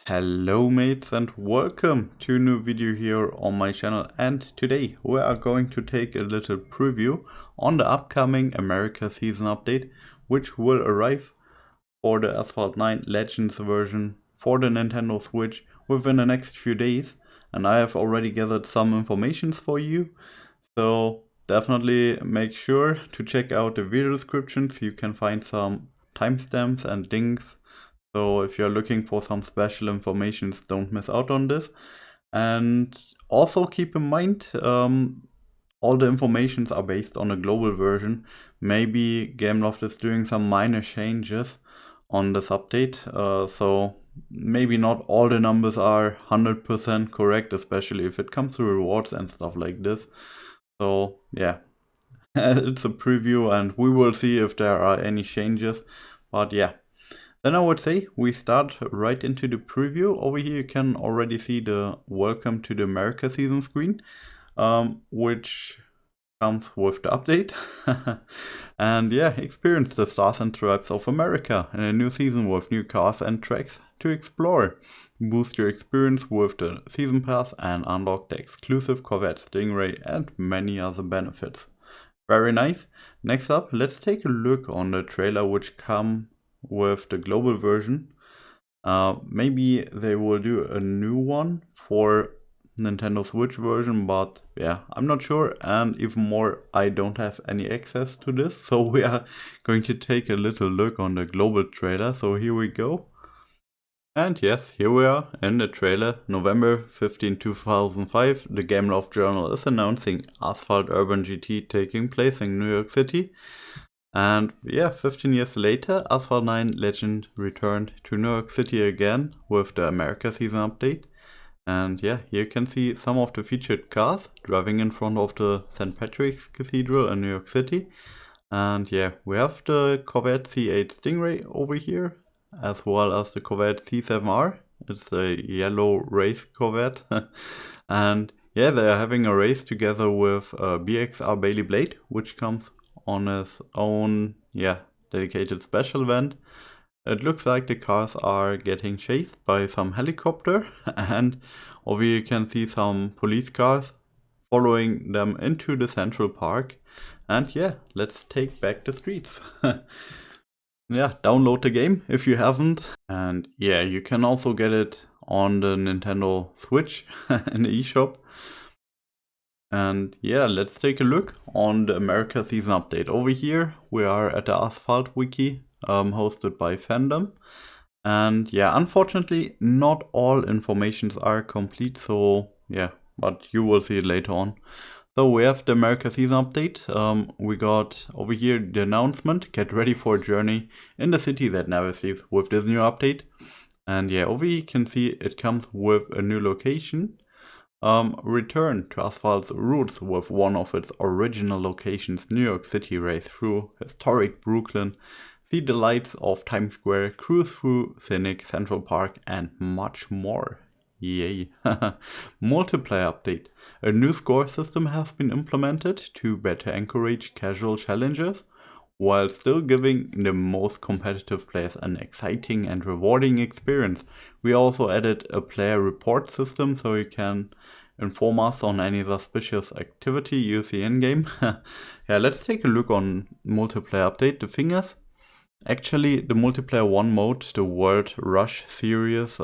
Hello mates and welcome to a new video here on my channel, and today we are going to take a little preview on the upcoming America season update, which will arrive for the Asphalt 9 Legends version for the Nintendo Switch within the next few days. And I have already gathered some information for you, so definitely make sure to check out the video descriptions. You can find some timestamps and links. So if you're looking for some special information, don't miss out on this. And also keep in mind, all the informations are based on a global version. Maybe Gameloft is doing some minor changes on this update. So maybe not all the numbers are 100% correct, especially if it comes to rewards and stuff like this. So yeah, it's a preview and we will see if there are any changes. But yeah. Then I would say we start right into the preview. Over here you can already see the Welcome to the America season screen, which comes with the update. And yeah, experience the stars and stripes of America in a new season with new cars and tracks to explore. Boost your experience with the season pass and unlock the exclusive Corvette Stingray and many other benefits. Very nice. Next up, let's take a look on the trailer which come with the global version. Maybe they will do a new one for Nintendo Switch version, but yeah, I'm not sure, and even more, I don't have any access to this, so we are going to take a little look on the global trailer. So here we go. And yes, here we are in the trailer. November 15, 2005, the Gameloft Journal is announcing Asphalt Urban GT taking place in New York City. And yeah, 15 years later, Asphalt 9 Legend returned to New York City again with the America season update. And yeah, here you can see some of the featured cars driving in front of the St. Patrick's Cathedral in New York City. And yeah, we have the Corvette C8 Stingray over here, as well as the Corvette C7R. It's a yellow race Corvette. And yeah, they are having a race together with BXR Bailey Blade, which comes on his own, dedicated special event. It looks like the cars are getting chased by some helicopter, and over here you can see some police cars following them into the Central Park. And yeah, let's take back the streets. Yeah, download the game if you haven't. And yeah, you can also get it on the Nintendo Switch in the eShop. And yeah, let's take a look on the America season update. Over here we are at the Asphalt wiki, hosted by Fandom. And yeah, unfortunately not all informations are complete, so yeah, but you will see it later on. So we have the America season update. We got over here the announcement: get ready for a journey in the city that never sleeps with this new update. And yeah, over here you can see it comes with a new location. Return to Asphalt's roots with one of its original locations, New York City. Race through historic Brooklyn, see the lights of Times Square, cruise through scenic Central Park, and much more. Yay. Multiplayer update. A new score system has been implemented to better encourage casual challenges, while still giving the most competitive players an exciting and rewarding experience. We also added a player report system, so you can inform us on any suspicious activity you see in-game. Yeah, let's take a look on multiplayer update. The thing is, actually the multiplayer 1 mode, the World Rush series,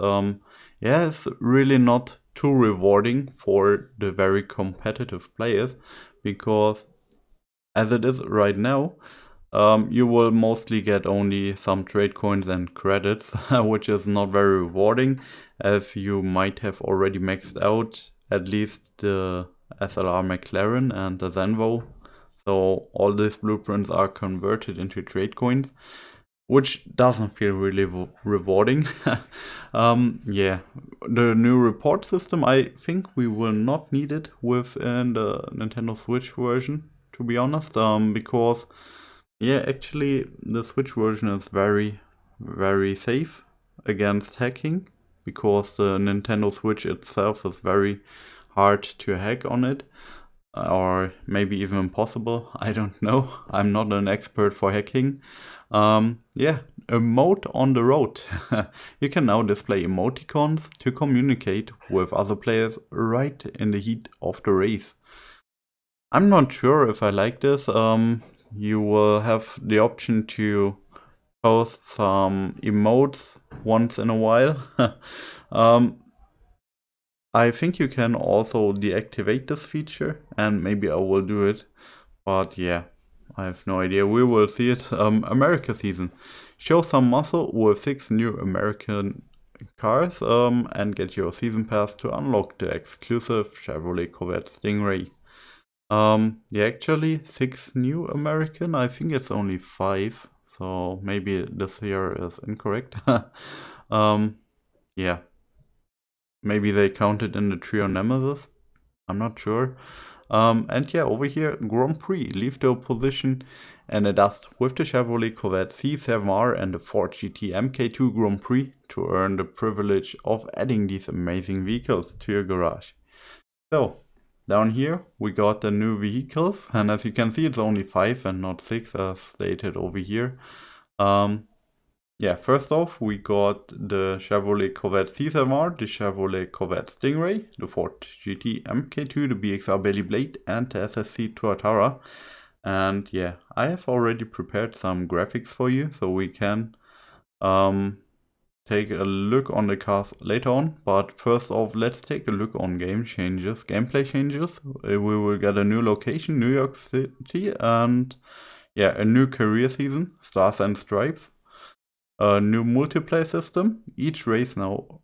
it's really not too rewarding for the very competitive players, because as it is right now, you will mostly get only some trade coins and credits, which is not very rewarding, as you might have already maxed out at least the SLR McLaren and the Zenvo. So all these blueprints are converted into trade coins, which doesn't feel really rewarding. Yeah, the new report system, I think we will not need it within the Nintendo Switch version, to be honest, because yeah, actually the Switch version is very, very safe against hacking, because the Nintendo Switch itself is very hard to hack on it. or maybe even impossible. I don't know. I'm not an expert for hacking. Yeah, emote on the road. You can now display emoticons to communicate with other players right in the heat of the race. I'm not sure if I like this. You will have the option to post some emotes once in a while. I think you can also deactivate this feature, and maybe I will do it. But yeah, I have no idea. We will see it. America season. Show some muscle with 6 new American cars and get your season pass to unlock the exclusive Chevrolet Corvette Stingray. Yeah, actually 6 new American. I think it's only 5. So maybe this here is incorrect. Yeah. Maybe they counted in the Trion Nemesis. I'm not sure. And yeah, over here, Grand Prix, leave the opposition and a dust with the Chevrolet Corvette C7R and the Ford GT MK2 Grand Prix to earn the privilege of adding these amazing vehicles to your garage. So, down here we got the new vehicles, and as you can see it's only 5 and not 6 as stated over here. Yeah, first off, we got the Chevrolet Corvette C7R, the Chevrolet Corvette Stingray, the Ford GT MK2, the BXR Bailey Blade, and the SSC Tuatara. And yeah, I have already prepared some graphics for you, so we can take a look on the cars later on. But first off, let's take a look on gameplay changes. We will get a new location, New York City, and yeah, a new career season, Stars and Stripes. A new multiplayer system. Each race now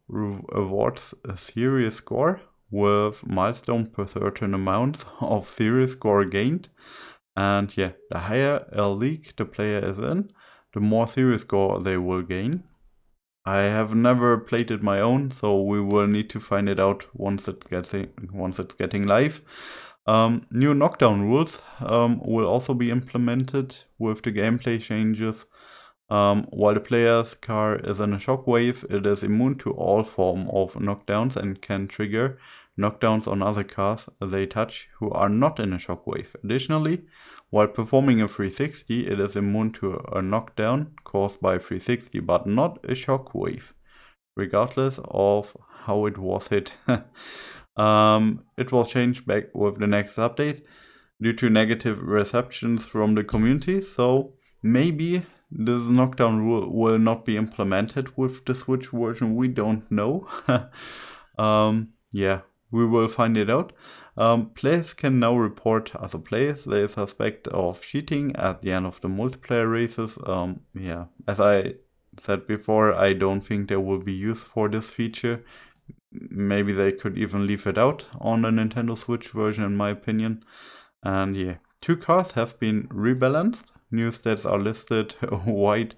awards a series score with milestone per certain amounts of series score gained. And yeah, the higher a league the player is in, the more series score they will gain. I have never played it my own, so we will need to find it out once it's getting live. New knockdown rules will also be implemented with the gameplay changes. While the player's car is in a shockwave, it is immune to all form of knockdowns and can trigger knockdowns on other cars they touch who are not in a shockwave. Additionally, while performing a 360, it is immune to a knockdown caused by 360, but not a shockwave, regardless of how it was hit. It was changed back with the next update due to negative receptions from the community, so maybe this knockdown rule will not be implemented with the Switch version, we don't know. Yeah, we will find it out. Players can now report other players they suspect of cheating at the end of the multiplayer races. Yeah, as I said before, I don't think there will be use for this feature. Maybe they could even leave it out on the Nintendo Switch version, in my opinion. And yeah, 2 cars have been rebalanced. New stats are listed white,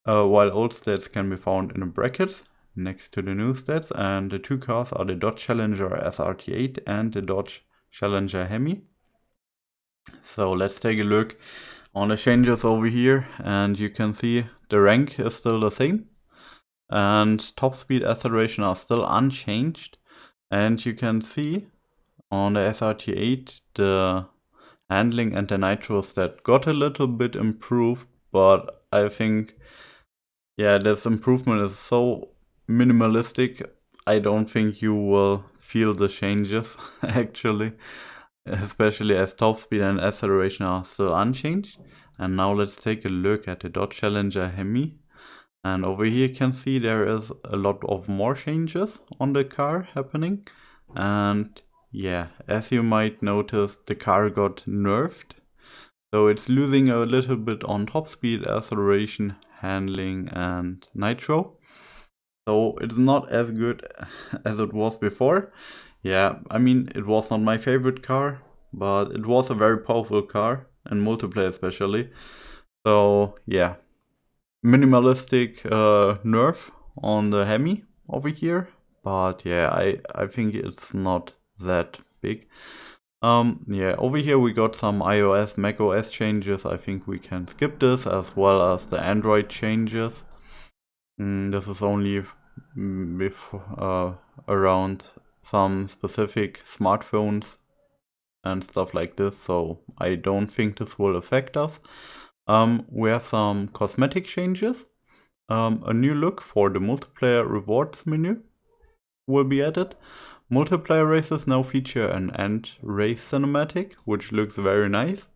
while old stats can be found in the brackets next to the new stats. And the 2 cars are the Dodge Challenger SRT8 and the Dodge Challenger Hemi. So let's take a look on the changes over here, and you can see the rank is still the same and top speed acceleration are still unchanged. And you can see on the SRT8 the handling and the nitro stat got a little bit improved, but I think, yeah, this improvement is so minimalistic, I don't think you will feel the changes actually, especially as top speed and acceleration are still unchanged. And now let's take a look at the Dodge Challenger Hemi, and over here you can see there is a lot of more changes on the car happening. And yeah, as you might notice, the car got nerfed. So it's losing a little bit on top speed, acceleration, handling, and nitro. So it's not as good as it was before. Yeah, I mean, it was not my favorite car, but it was a very powerful car, in multiplayer especially. So yeah, minimalistic nerf on the Hemi over here. But yeah, I think it's not that big. Yeah, over here we got some iOS, macOS changes. I think we can skip this, as well as the Android changes. This is only around some specific smartphones and stuff like this, so I don't think this will affect us. We have some cosmetic changes. A new look for the multiplayer rewards menu will be added. Multiplayer races now feature an end race cinematic, which looks very nice.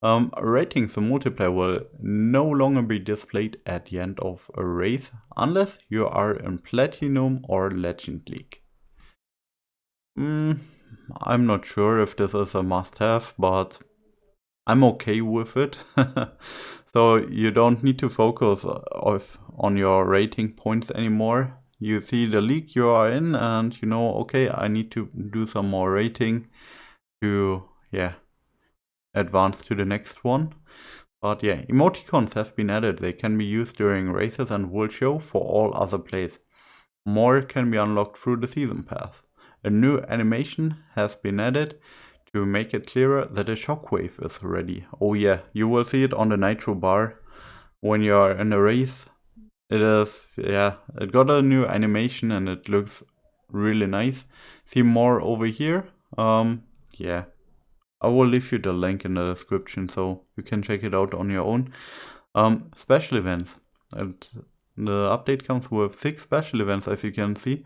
Ratings in multiplayer will no longer be displayed at the end of a race unless you are in Platinum or Legend League. I'm not sure if this is a must-have, but I'm okay with it. So you don't need to focus on your rating points anymore. You see the league you are in and you know, okay, I need to do some more rating to, advance to the next one. But emoticons have been added. They can be used during races and will show for all other plays. More can be unlocked through the season pass. A new animation has been added to make it clearer that a shockwave is ready. Oh yeah, you will see it on the nitro bar when you are in a race. It got a new animation and it looks really nice. See more over here. I will leave you the link in the description so you can check it out on your own. Special events. And the update comes with 6 special events, as you can see.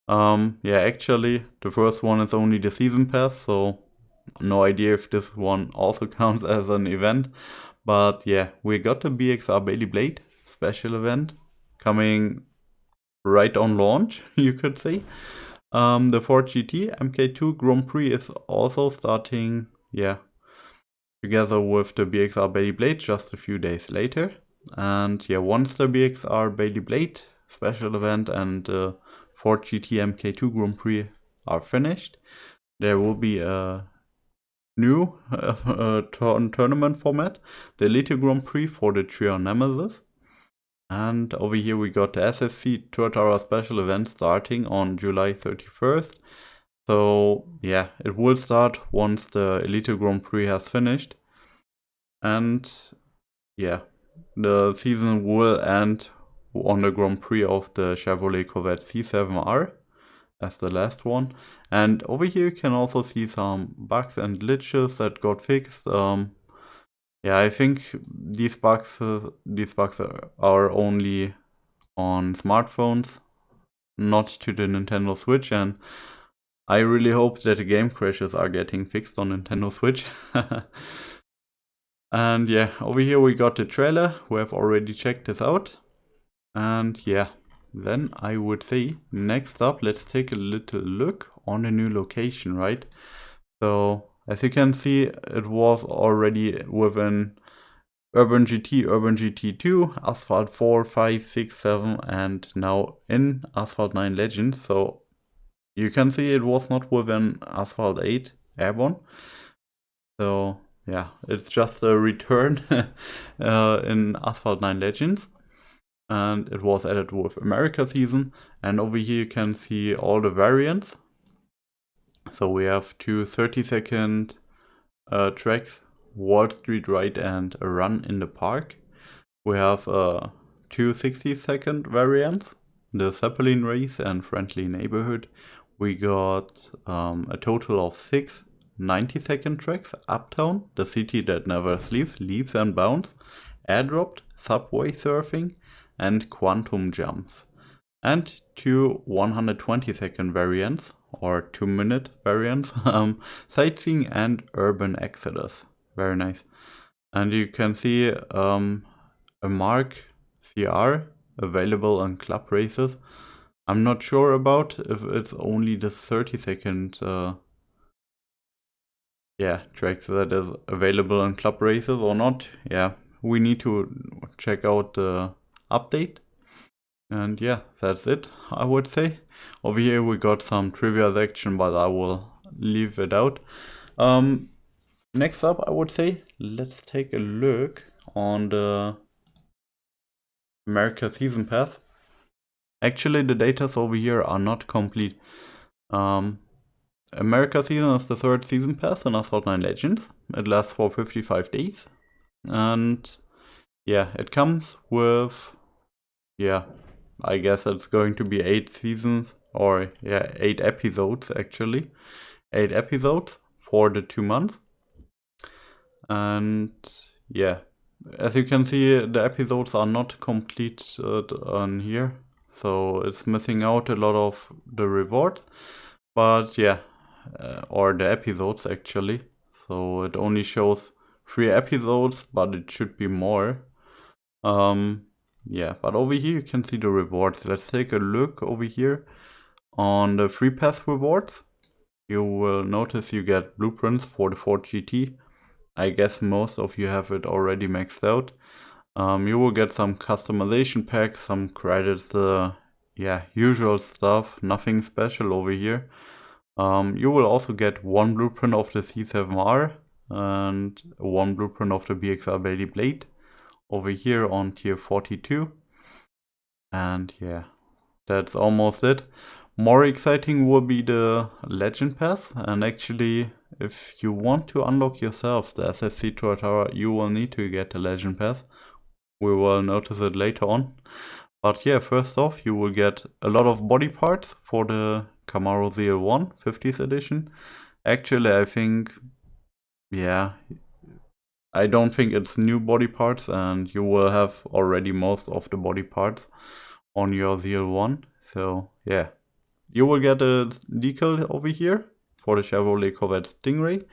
Actually, the first one is only the season pass, so no idea if this one also counts as an event. But yeah, we got the BXR Bailey Blade special event coming right on launch, you could say. The Ford GT MK2 Grand Prix is also starting, together with the BXR Bailey Blade just a few days later. And once the BXR Bailey Blade special event and Ford GT MK2 Grand Prix are finished, there will be a new tournament format, the Elite Grand Prix for the Trion Nemesis. And over here we got the SSC Tuatara special event starting on July 31st. So it will start once the Elite Grand Prix has finished. And the season will end on the Grand Prix of the Chevrolet Corvette C7R as the last one. And over here you can also see some bugs and glitches that got fixed. I think these bugs are only on smartphones, not to the Nintendo Switch, and I really hope that the game crashes are getting fixed on Nintendo Switch. And over here we got the trailer. We have already checked this out. And then I would say next up, let's take a little look on the new location, right? So as you can see, it was already within Urban GT, Urban GT2, Asphalt 4, 5, 6, 7, and now in Asphalt 9 Legends. So you can see it was not within Asphalt 8 Airborne. So it's just a return in Asphalt 9 Legends. And it was added with America season. And over here you can see all the variants. So we have 2 30-second tracks, Wall Street Ride and a Run in the Park. We have 2 60-second variants, the Zeppelin Race and Friendly Neighborhood. We got a total of 6 90-second tracks, Uptown, The City That Never Sleeps, Leaves and Bounds, Airdropped, Subway Surfing, and Quantum Jumps. And 2 120-second variants, or 2-minute variants, Sightseeing and Urban Exodus. Very nice. And you can see a Mark CR available on club races. I'm not sure about if it's only the 30-second tracks that is available on club races or not. We need to check out the update. And that's it, I would say. Over here we got some trivia section, but I will leave it out. Next up, I would say, let's take a look on the America Season Pass. Actually, the datas over here are not complete. America Season is the 3rd Season Pass in Asphalt 9 Legends. It lasts for 55 days. And it comes with, I guess it's going to be 8 seasons, or 8 episodes actually. 8 episodes for the 2 months. And yeah, as you can see, the episodes are not complete on here, so it's missing out a lot of the rewards. But yeah, or the episodes actually. So it only shows 3 episodes, but it should be more. Yeah, but over here you can see the rewards. Let's take a look over here on the free pass rewards. You will notice you get blueprints for the Ford GT. I guess most of you have it already maxed out. You will get some customization packs, some credits, yeah, usual stuff, nothing special over here. You will also get 1 blueprint of the C7R and 1 blueprint of the BXR Bailey Blade over here on tier 42. And yeah, that's almost it. More exciting will be the Legend Pass, and actually if you want to unlock yourself the SSC Tuatara, you will need to get the Legend Pass. We will notice it later on. But yeah, first off, you will get a lot of body parts for the Camaro ZL1 50th edition. Actually, I think, yeah, I don't think it's new body parts, and you will have already most of the body parts on your ZL1. So yeah, you will get a decal over here for the Chevrolet Corvette Stingray.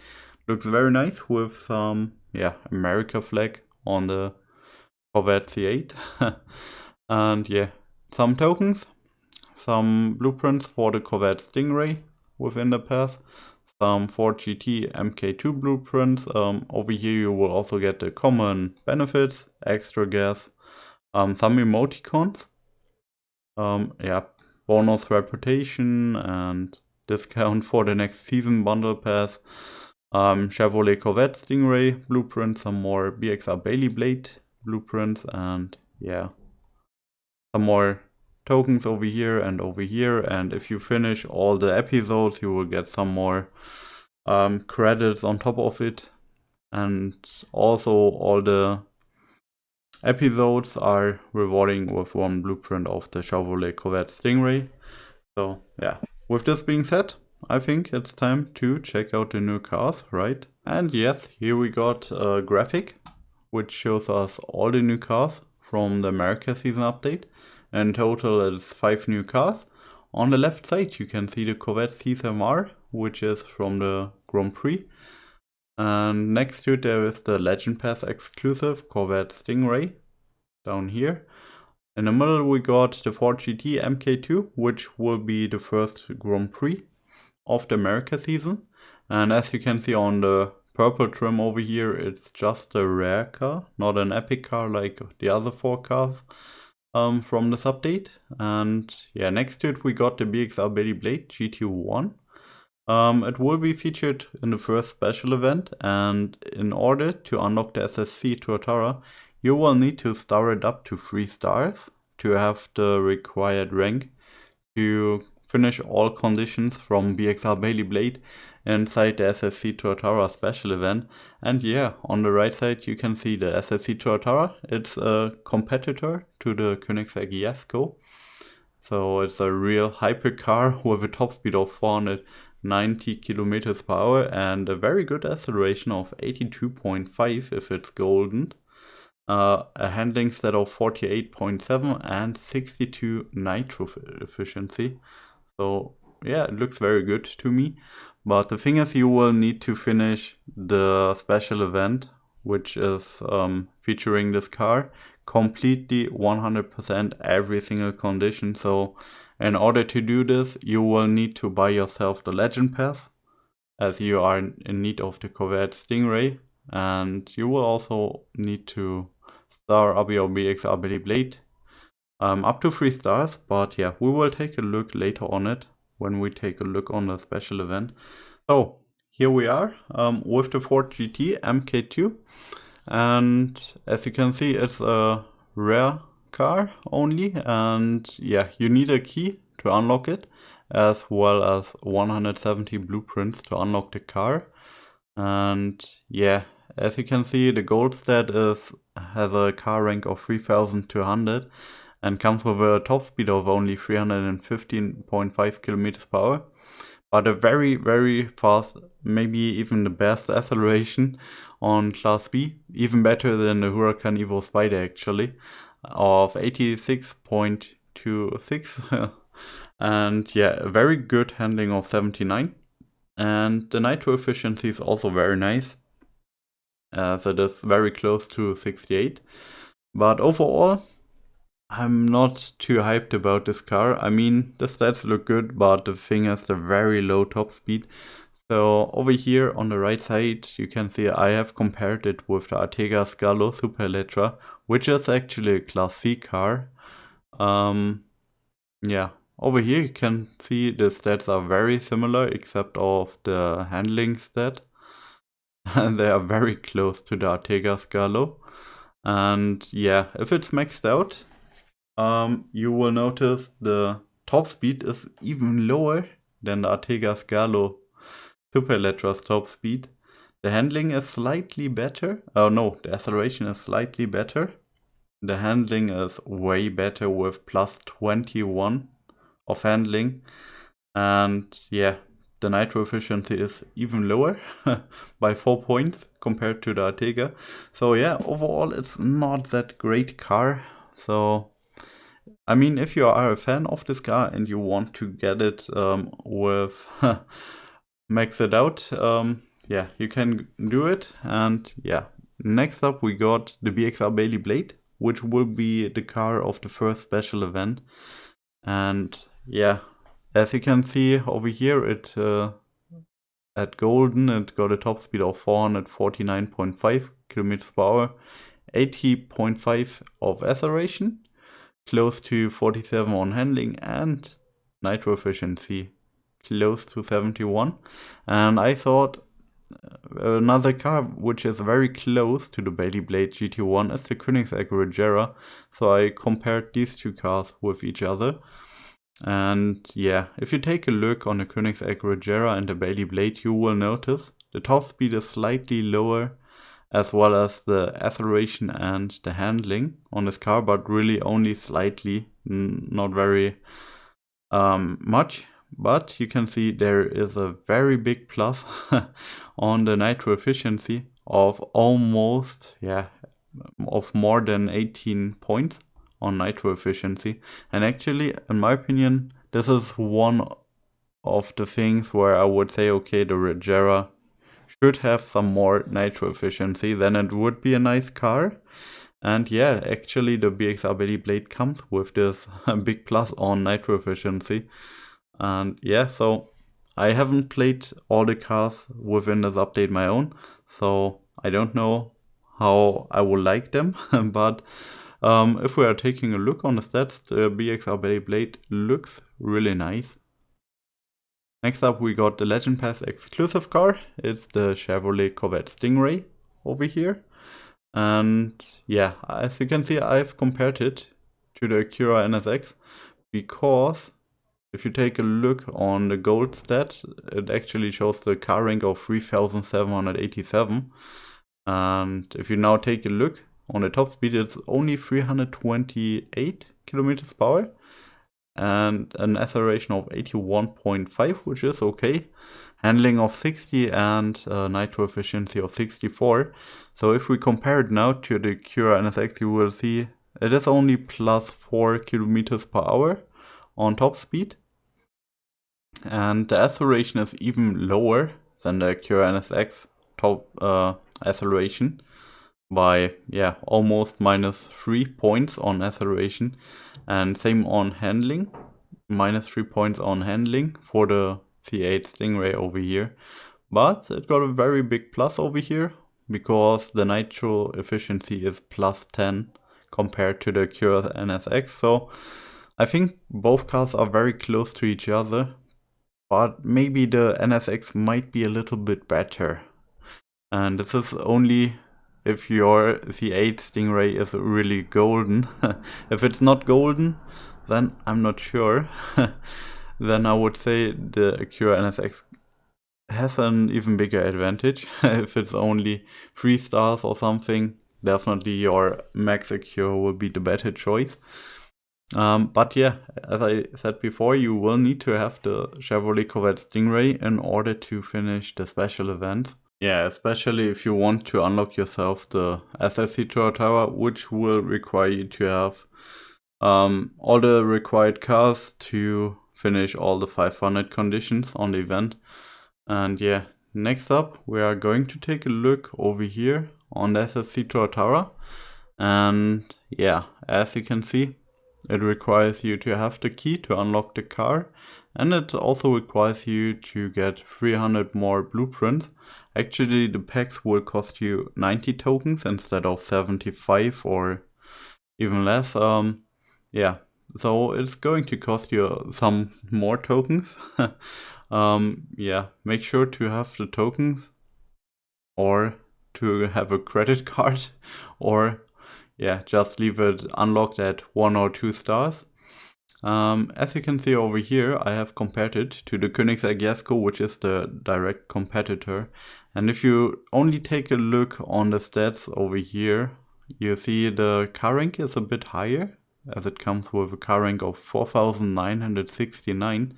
Looks very nice with some, yeah, America flag on the Corvette C8. And yeah, some tokens, some blueprints for the Corvette Stingray within the pass, some Ford GT MK2 blueprints. Over here you will also get the common benefits, extra gas, some emoticons, yeah, bonus reputation and discount for the next season bundle pass, Chevrolet Corvette Stingray blueprint, some more BXR Bailey Blade blueprints, and yeah, some more tokens over here and over here. And if you finish all the episodes, you will get some more credits on top of it. And also all the episodes are rewarding with 1 blueprint of the Chevrolet Corvette Stingray. So yeah, with this being said, I think it's time to check out the new cars, right? And yes, here we got a graphic which shows us all the new cars from the America season update. In total it's 5 new cars. On the left side you can see the Corvette C7R, which is from the Grand Prix. And next to it there is the Legend Pass exclusive Corvette Stingray down here. In the middle we got the Ford GT MK2, which will be the first Grand Prix of the America season. And as you can see on the purple trim over here, it's just a rare car, not an epic car like the other 4 cars from this update. And yeah, next to it we got the BXR Bailey Blade GT1. It will be featured in the first special event, and in order to unlock the SSC Tuatara, you will need to star it up to 3 stars to have the required rank to finish all conditions from BXR Bailey Blade inside the SSC Tuatara special event. And yeah, on the right side you can see the SSC Tuatara. It's a competitor to the Koenigsegg Jesko. So it's a real hypercar with a top speed of 490 kilometers per hour and a very good acceleration of 82.5 if it's golden. A handling stat of 48.7 and 62 nitro efficiency. So yeah, it looks very good to me. But the thing is, you will need to finish the special event, which is featuring this car, completely 100% every single condition. So in order to do this, you will need to buy yourself the Legend Pass, as you are in need of the Corvette Stingray. And you will also need to star up your BXR Bailey Blade up to 3 stars. But yeah, we will take a look later on it when we take a look on the special event. So here we are with the Ford GT MK2, and as you can see, it's a rare car only, and yeah, you need a key to unlock it, as well as 170 blueprints to unlock the car. And yeah, as you can see, the gold stat has a car rank of 3200 and comes with a top speed of only 315.5 kilometers per hour. but a very fast, maybe even the best acceleration on Class B, even better than the Huracan Evo Spider actually, of 86.26 and yeah, a very good handling of 79, and the nitro efficiency is also very nice, so it is very close to 68, but overall I'm not too hyped about this car. I mean, the stats look good, but the thing is the very low top speed. So over here on the right side, you can see I have compared it with the Arteaga Scalo Super Elettra, which is actually a Class C car. Yeah, over here you can see the stats are very similar, except of the handling stat. And they are very close to the Arteaga Scalo. And yeah, if it's maxed out, you will notice the top speed is even lower than the Arteaga Scalo Super Elettra's top speed. The handling is slightly better. Oh no, the acceleration is slightly better. The handling is way better with plus 21 of handling. And yeah, the nitro efficiency is even lower by 4 points compared to the Arteaga. So yeah, overall it's not that great car. So I mean, if you are a fan of this car and you want to get it with max it out, yeah, you can do it. And yeah, next up we got the BXR Bailey Blade, which will be the car of the first special event. And yeah, as you can see over here, it at Golden it got a top speed of 449.5 km/h, 80.5 of acceleration, close to 47 on handling, and nitro efficiency close to 71. And I thought another car which is very close to the Bailey Blade GT1 is the Koenigsegg Regera. So I compared these two cars with each other. And yeah, if you take a look on the Koenigsegg Regera and the Bailey Blade, you will notice the top speed is slightly lower, as well as the acceleration and the handling on this car, but really only slightly, not very much. But you can see there is a very big plus on the nitro efficiency of almost, yeah, of more than 18 points on nitro efficiency. And actually, in my opinion, this is one of the things where I would say, okay, the Regera should have some more nitro efficiency, then it would be a nice car. And yeah, actually the BXR Bailey Blade comes with this big plus on nitro efficiency. And yeah, so I haven't played all the cars within this update my own, so I don't know how I will like them. But if we are taking a look on the stats, the BXR Bailey Blade looks really nice. Next up we got the Legend Pass exclusive car. It's the Chevrolet Corvette Stingray over here. And yeah, as you can see, I've compared it to the Acura NSX, because if you take a look on the gold stat, it actually shows the car rank of 3,787. And if you now take a look on the top speed, it's only 328 km/h and an acceleration of 81.5, which is okay. Handling of 60 and nitro efficiency of 64. So if we compare it now to the Acura NSX, you will see it is only plus 4 km/h on top speed. And the acceleration is even lower than the Acura NSX top acceleration by, yeah, almost minus 3 points on acceleration. And same on handling, minus 3 points on handling for the C8 Stingray over here. But it got a very big plus over here, because the nitro efficiency is plus 10 compared to the Acura NSX. So I think both cars are very close to each other, but maybe the NSX might be a little bit better. And this is only if your C8 Stingray is really golden. If it's not golden, then I'm not sure. Then I would say the Acura NSX has an even bigger advantage. If it's only 3 stars or something, definitely your Max Acura will be the better choice. But yeah, as I said before, you will need to have the Chevrolet Corvette Stingray in order to finish the special events. Yeah, especially if you want to unlock yourself the SSC Tuatara, which will require you to have all the required cars to finish all the 500 conditions on the event. And yeah, next up we are going to take a look over here on the SSC Tuatara. And yeah, as you can see, it requires you to have the key to unlock the car, and it also requires you to get 300 more blueprints. Actually, the packs will cost you 90 tokens instead of 75 or even less. Yeah, so it's going to cost you some more tokens. Yeah, make sure to have the tokens or to have a credit card, or yeah, just leave it unlocked at 1 or 2 stars. As you can see over here, I have compared it to the Koenigsegg Jesko, which is the direct competitor. And if you only take a look on the stats over here, you see the car rank is a bit higher, as it comes with a car rank of 4,969,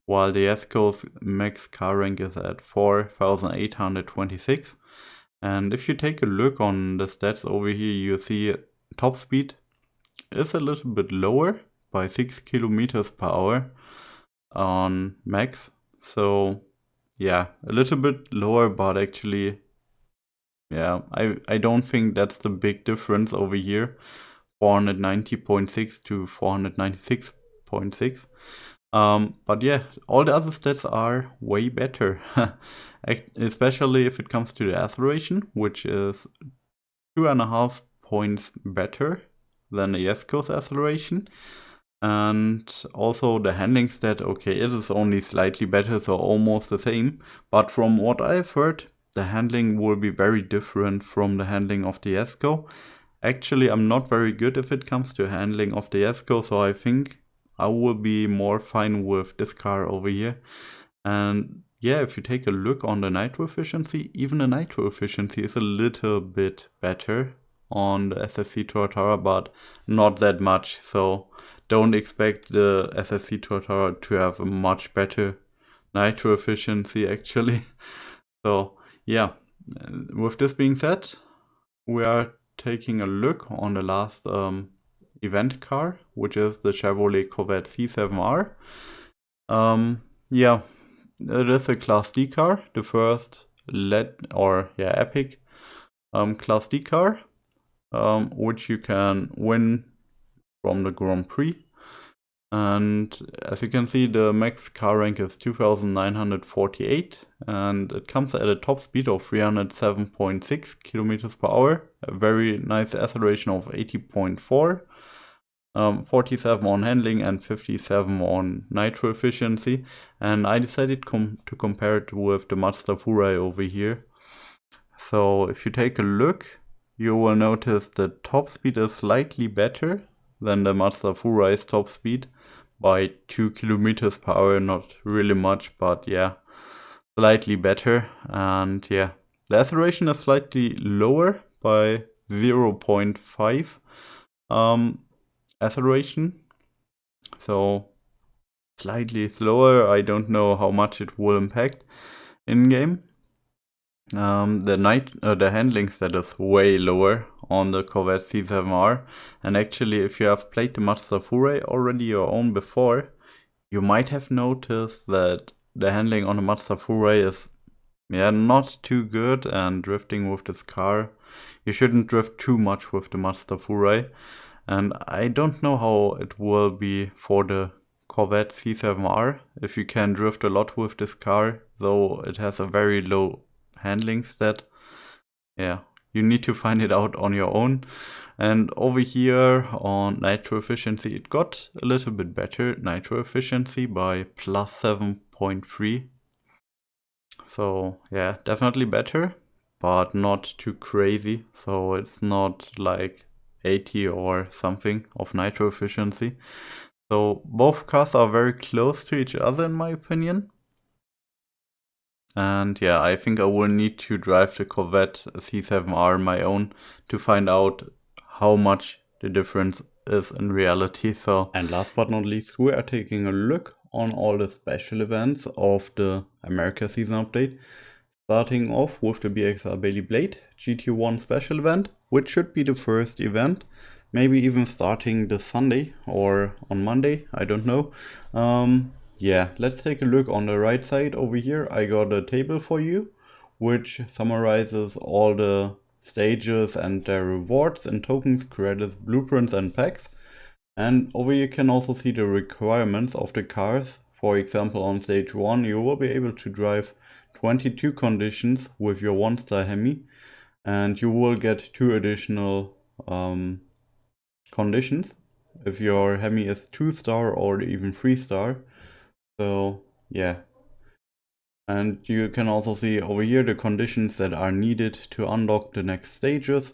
while the Jesko's max car rank is at 4,826. And if you take a look on the stats over here, you see top speed is a little bit lower by 6 kilometers per hour on max. So yeah, a little bit lower, but actually, yeah, I don't think that's the big difference over here. 490.6 to 496.6. But yeah, all the other stats are way better, especially if it comes to the acceleration, which is 2.5 points better than the Jesko's acceleration. And also the handling stat, okay, it is only slightly better, so almost the same. But from what I've heard, the handling will be very different from the handling of the Jesko. Actually, I'm not very good if it comes to handling of the Jesko, so I think I will be more fine with this car over here. And yeah, if you take a look on the nitro efficiency, even the nitro efficiency is a little bit better on the SSC Tuatara, but not that much. So don't expect the SSC Tuatara to have a much better nitro efficiency actually. So yeah, with this being said, we are taking a look on the last event car, which is the Chevrolet Corvette C7R. Yeah, it is a Class D car, the first epic Class D car, which you can win from the Grand Prix. And as you can see, the max car rank is 2,948, and it comes at a top speed of 307.6 kilometers per hour, a very nice acceleration of 80.4, 47 on handling and 57 on nitro efficiency. And I decided to compare it with the Mazda Furai over here. So if you take a look, you will notice the top speed is slightly better than the Mazda Furai's top speed by 2 kilometers per hour, not really much, but yeah, slightly better. And yeah, the acceleration is slightly lower by 0.5 acceleration, so slightly slower. I don't know how much it will impact in game. The handling stat is way lower on the Corvette C7R, and actually if you have played the Mazda Furai already your own before, you might have noticed that the handling on the Mazda Furai is not too good, and drifting with this car, you shouldn't drift too much with the Mazda Furai. And I don't know how it will be for the Corvette C7R, if you can drift a lot with this car, though it has a very low handling stat. Yeah, you need to find it out on your own. And over here on nitro efficiency, it got a little bit better nitro efficiency by plus 7.3. So yeah, definitely better, but not too crazy. So it's not like 80 or something of nitro efficiency. So both cars are very close to each other in my opinion. And yeah, I think I will need to drive the Corvette C7R my own to find out how much the difference is in reality. So, and last but not least, we are taking a look on all the special events of the America season update. Starting off with the BXR Bailey Blade GT1 special event, which should be the first event, maybe even starting this Sunday or on Monday, I don't know. Yeah, let's take a look on the right side over here. I got a table for you, which summarizes all the stages and their rewards and tokens, credits, blueprints and packs. And over here you can also see the requirements of the cars. For example, on stage 1 you will be able to drive 22 conditions with your 1-star Hemi, and you will get 2 additional conditions if your Hemi is 2-star or even 3-star. So yeah, and you can also see over here the conditions that are needed to unlock the next stages.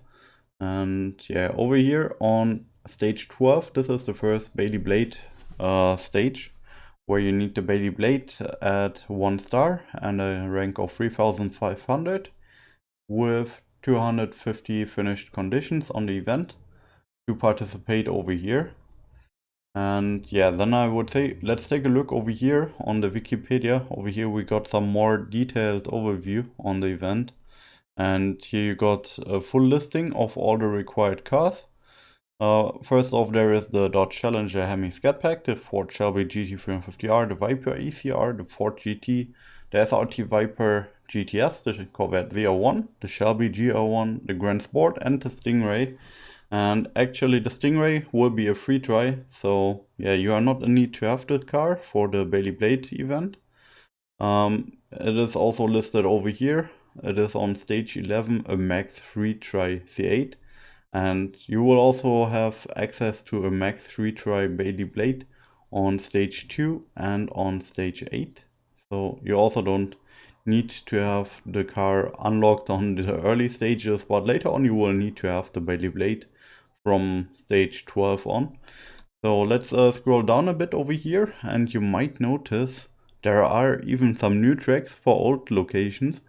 And yeah, over here on stage 12, this is the first Bailey Blade stage, where you need the Bailey Blade at 1 star and a rank of 3500 with 250 finished conditions on the event to participate over here. And yeah, then I would say let's take a look over here on the Wikipedia. Over here we got some more detailed overview on the event, and here you got a full listing of all the required cars. First off, there is the Dodge Challenger Hemi Scat Pack, the Ford Shelby GT350R, the Viper ECR, the Ford GT, the SRT Viper GTS, the Corvette ZR1, the Shelby GR1, the Grand Sport, and the Stingray. And actually the Stingray will be a free try, so yeah, you are not in need to have the car for the Bailey Blade event. It is also listed over here. It is on stage 11, a max free try C8. And you will also have access to a max 3-try Bailey Blade on stage 2 and on stage 8. So you also don't need to have the car unlocked on the early stages, but later on you will need to have the Bailey Blade from stage 12 on. So let's scroll down a bit over here, and you might notice there are even some new tracks for old locations.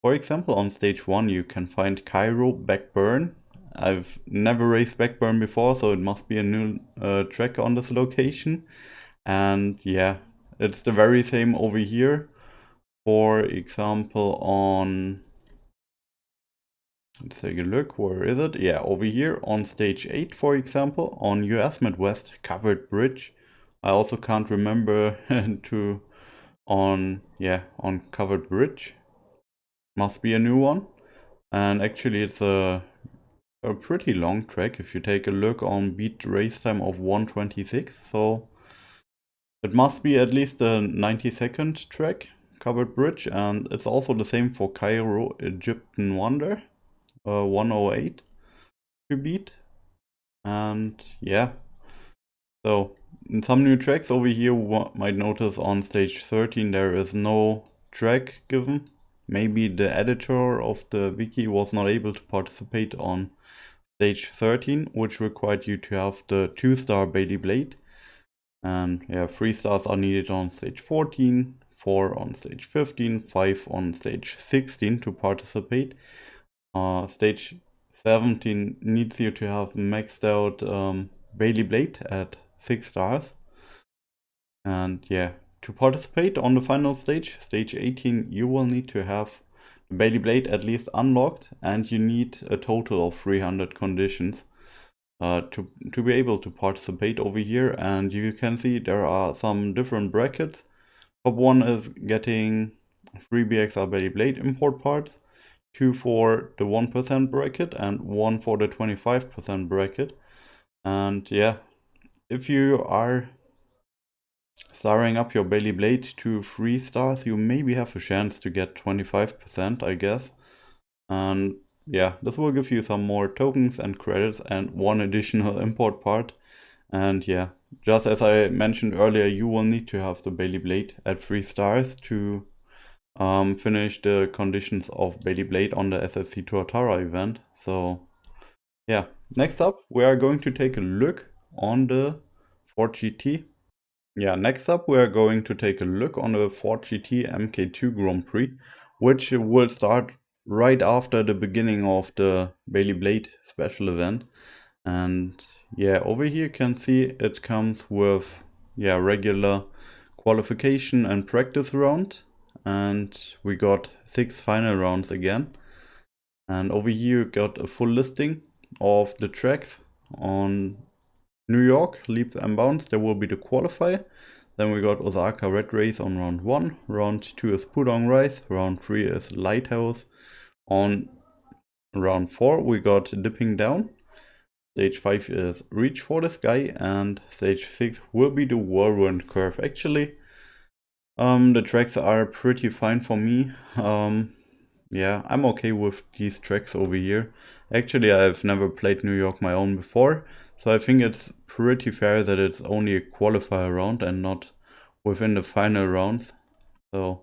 For example, on stage 1 you can find Cairo Backburn. I've never raced Backburn before, so it must be a new track on this location. And yeah, it's the very same over here. For example, on, let's take a look, where is it? Yeah, over here on stage 8, for example, on US Midwest Covered Bridge. I also can't remember on Covered Bridge. Must be a new one. And actually it's a pretty long track if you take a look on beat race time of 1:26, so it must be at least a 90-second track, Covered Bridge. And it's also the same for Cairo Egyptian Wonder, 108 to beat. And yeah, so in some new tracks over here you might notice on stage 13 there is no track given. Maybe the editor of the wiki was not able to participate on stage 13, which required you to have the 2-star Bailey Blade. And yeah, 3 stars are needed on stage 14, 4 on stage 15, 5 on stage 16 to participate. Stage 17 needs you to have maxed out Bailey Blade at 6 stars. And yeah, to participate on the final stage, stage 18, you will need to have the Bailey Blade at least unlocked, and you need a total of 300 conditions to be able to participate over here. And you can see there are some different brackets. Top 1 is getting 3 BXR Bailey Blade import parts, 2 for the 1% bracket and 1 for the 25% bracket. And yeah, if you are starring up your Bailey Blade to 3 stars, you maybe have a chance to get 25%, I guess. And yeah, this will give you some more tokens and credits and 1 additional import part. And yeah, just as I mentioned earlier, you will need to have the Bailey Blade at 3 stars to finish the conditions of Bailey Blade on the SSC Tuatara event. So yeah, next up we are going to take a look on the Ford GT. Yeah, next up we are going to take a look on the Ford GT MK2 Grand Prix, which will start right after the beginning of the Bailey Blade special event. And yeah, over here you can see it comes with regular qualification and practice round, and we got 6 final rounds again. And over here you got a full listing of the tracks. On New York, Leap and Bounce, there will be the qualifier. Then we got Osaka Red Race on round 1, round 2 is Pudong Rise, round 3 is Lighthouse. On round 4 we got Dipping Down. Stage 5 is Reach for the Sky, and stage 6 will be the Whirlwind Curve. Actually, the tracks are pretty fine for me. Yeah, I'm okay with these tracks over here. Actually, I've never played New York my own before, so I think it's pretty fair that it's only a qualifier round and not within the final rounds. So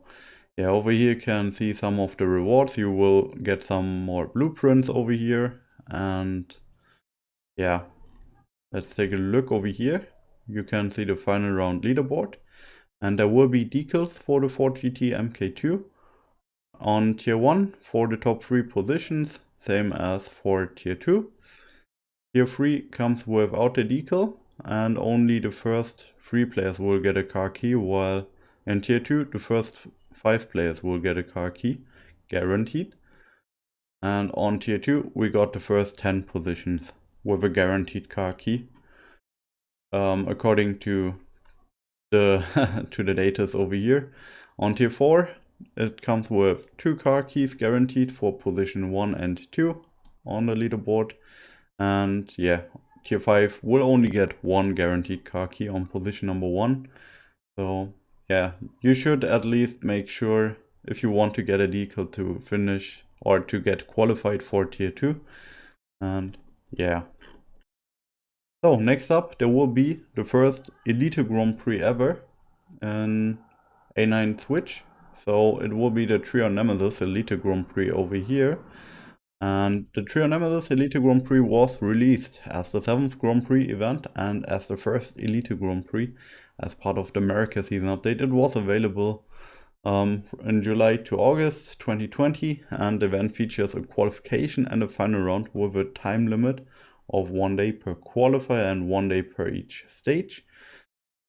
yeah, over here you can see some of the rewards. You will get some more blueprints over here, and yeah, let's take a look over here. You can see the final round leaderboard, and there will be decals for the Ford GT MK2 on tier 1 for the top 3 positions, same as for tier 2. Tier 3 comes without a decal, and only the first 3 players will get a car key, while in tier 2 the first 5 players will get a car key, guaranteed. And on tier 2 we got the first 10 positions with a guaranteed car key, according to the to the data over here. On tier 4 it comes with 2 car keys guaranteed for position 1 and 2 on the leaderboard. And yeah, tier 5 will only get 1 guaranteed car key on position number 1. So yeah, you should at least make sure, if you want to get a decal, to finish or to get qualified for tier 2. And yeah. So next up there will be the first Elite Grand Prix ever in A9 Switch. So it will be the Trion Nemesis Elite Grand Prix over here. And the Trion Nemesis Elite Grand Prix was released as the 7th Grand Prix event and as the first Elite Grand Prix as part of the America season update. It was available in July to August 2020, and the event features a qualification and a final round with a time limit of 1 day per qualifier and 1 day per each stage.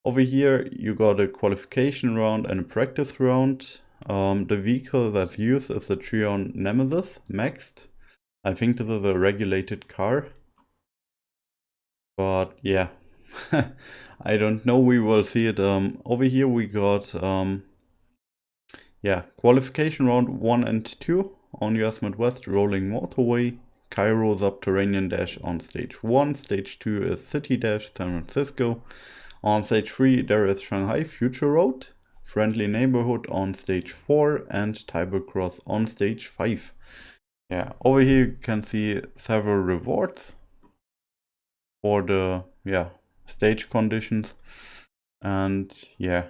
Over here you got a qualification round and a practice round. The vehicle that's used is the Trion Nemesis Maxed. I think this is a regulated car, but yeah, I don't know, we will see it. Over here we got qualification round 1 and 2 on US Midwest Rolling Motorway, Cairo Subterranean Dash on stage 1, stage 2 is City Dash San Francisco. On stage 3 there is Shanghai Future Road, Friendly Neighborhood on stage 4, and Tybur Cross on stage 5. Yeah, over here you can see several rewards for the stage conditions. And yeah,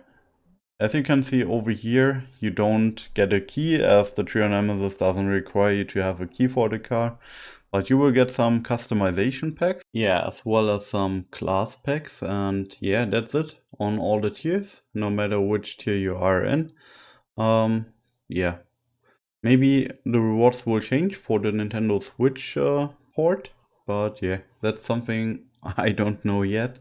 as you can see over here, you don't get a key, as the Trion Nemesis doesn't require you to have a key for the car. But you will get some customization packs, as well as some class packs, and yeah, that's it on all the tiers, no matter which tier you are in. Maybe the rewards will change for the Nintendo Switch port, but yeah, that's something I don't know yet.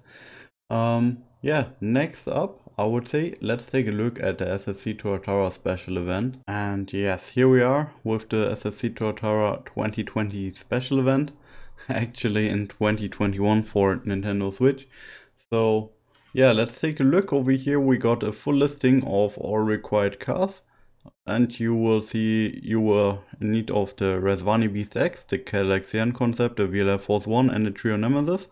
Next up, I would say let's take a look at the SSC Tuatara special event. And yes, here we are with the SSC Tuatara 2020 special event, actually in 2021 for Nintendo Switch. So yeah, let's take a look. Over here we got a full listing of all required cars, and you will see you were in need of the Resvani Beast X, the Galaxian Concept, the VLF Force 1 and the Trion Nemesis.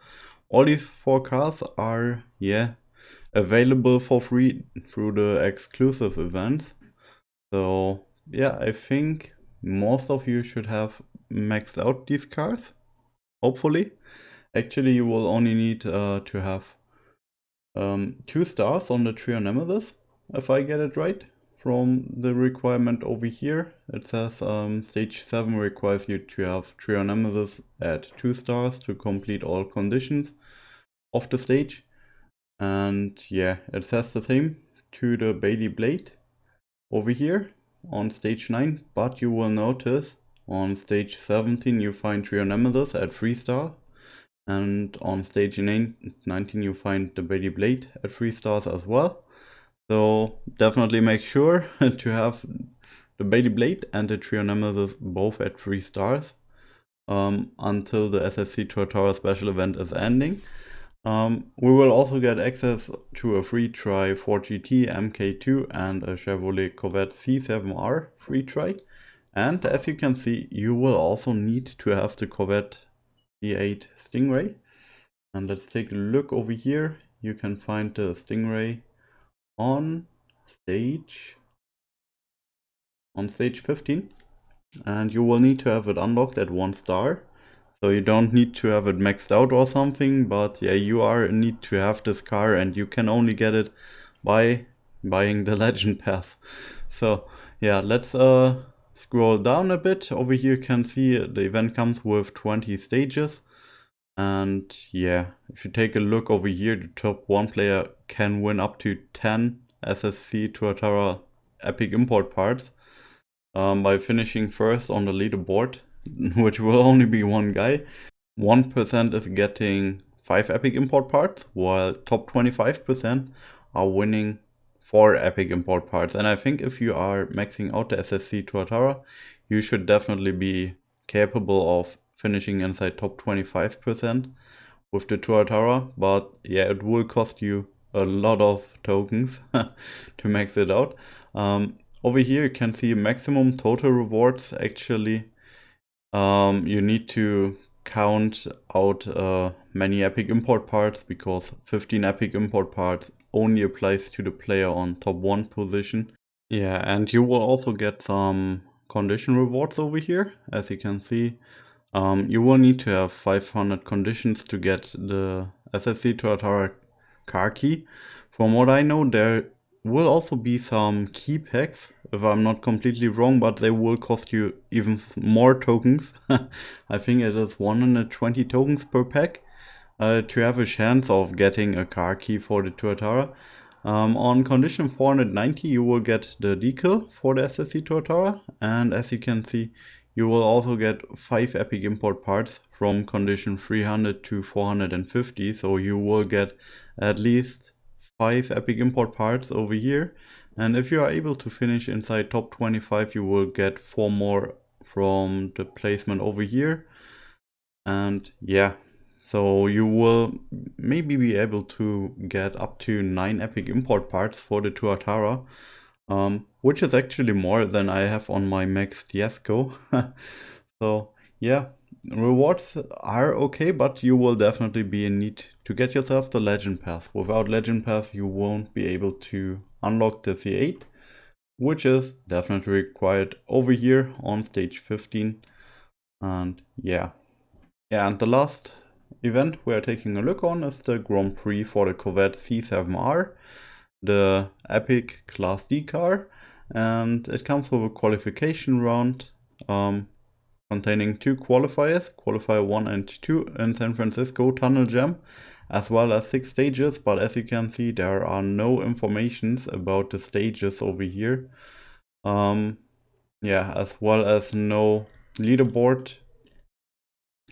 All these 4 cars are available for free through the exclusive events. So yeah, I think most of you should have maxed out these cars, hopefully. Actually, you will only need to have 2 stars on the Trion Nemesis, if I get it right from the requirement over here. It says stage 7 requires you to have Trion Nemesis at 2 stars to complete all conditions of the stage. And yeah, it says the same to the Bailey Blade over here on stage 9, but you will notice on stage 17 you find Trion Nemesis at 3 star, And on stage 19 you find the Bailey Blade at 3 stars as well. So definitely make sure to have the Bailey Blade and the Trion Nemesis both at 3 stars until the SSC Tuatara special event is ending. We will also get access to a free try Ford GT MK2 and a Chevrolet Corvette C7R free try. And as you can see, you will also need to have the Corvette C8 Stingray. And let's take a look over here. You can find the Stingray on stage 15, and you will need to have it unlocked at 1 star. So you don't need to have it maxed out or something, but yeah, you need to have this car, and you can only get it by buying the Legend Pass. So yeah, let's scroll down a bit. Over here you can see the event comes with 20 stages. And yeah, if you take a look over here, the top 1 player can win up to 10 SSC Tuatara epic import parts by finishing first on the leaderboard, which will only be 1 guy. 1% is getting 5 epic import parts, while top 25% are winning 4 epic import parts. And I think if you are maxing out the SSC Tuatara, you should definitely be capable of finishing inside top 25% with the Tuatara. But yeah, it will cost you a lot of tokens to max it out. Over here you can see maximum total rewards. Actually, you need to count out many epic import parts, because 15 epic import parts only applies to the player on top 1 position. Yeah, and you will also get some condition rewards over here. As you can see, you will need to have 500 conditions to get the SSC Tuatara car key. From what I know, there will also be some key packs, if I'm not completely wrong, but they will cost you even more tokens. I think it is 120 tokens per pack to have a chance of getting a car key for the Tuatara. On condition 490 you will get the decal for the SSC Tuatara, and as you can see, you will also get 5 epic import parts from condition 300 to 450, so you will get at least 5 epic import parts over here. And if you are able to finish inside top 25, you will get 4 more from the placement over here. And yeah, so you will maybe be able to get up to 9 epic import parts for the Tuatara, which is actually more than I have on my maxed Jesko. So yeah, rewards are okay, but you will definitely be in need to get yourself the Legend Pass. Without Legend Pass you won't be able to unlock the C8, which is definitely required over here on stage 15. And yeah, and the last event we are taking a look on is the Grand Prix for the Corvette C7R, the epic Class D car, and it comes with a qualification round containing 2 qualifiers, qualifier 1 and 2 in San Francisco Tunnel Jam, as well as 6 stages. But as you can see, there are no informations about the stages over here. Yeah, as well as no leaderboard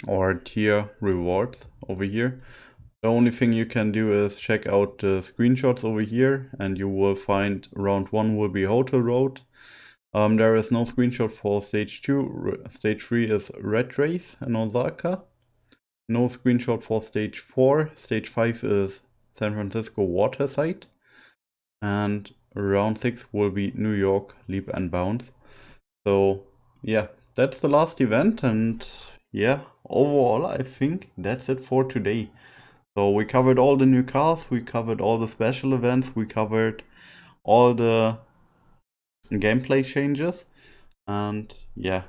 or tier rewards over here. The only thing you can do is check out the screenshots over here, and you will find round 1 will be Hotel Road. There is no screenshot for stage 2. Stage 3 is Red Race in Osaka. No screenshot for stage 4. Stage 5 is San Francisco Waterside. And round 6 will be New York Leap and Bounce. So yeah, that's the last event, and yeah, overall I think that's it for today. So we covered all the new cars, we covered all the special events, we covered all the gameplay changes, and yeah,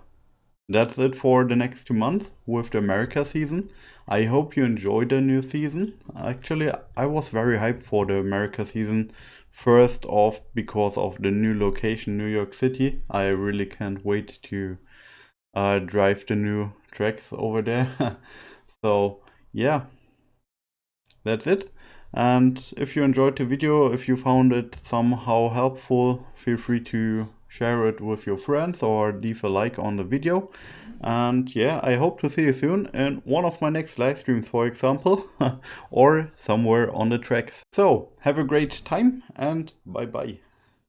that's it for the next 2 months with the America season. I hope you enjoyed the new season. Actually, I was very hyped for the America season. First off, because of the new location, New York City. I really can't wait to drive the new tracks over there. So yeah, that's it. And if you enjoyed the video, if you found it somehow helpful, feel free to share it with your friends or leave a like on the video. And yeah, I hope to see you soon in one of my next live streams, for example, or somewhere on the tracks. So have a great time and bye bye.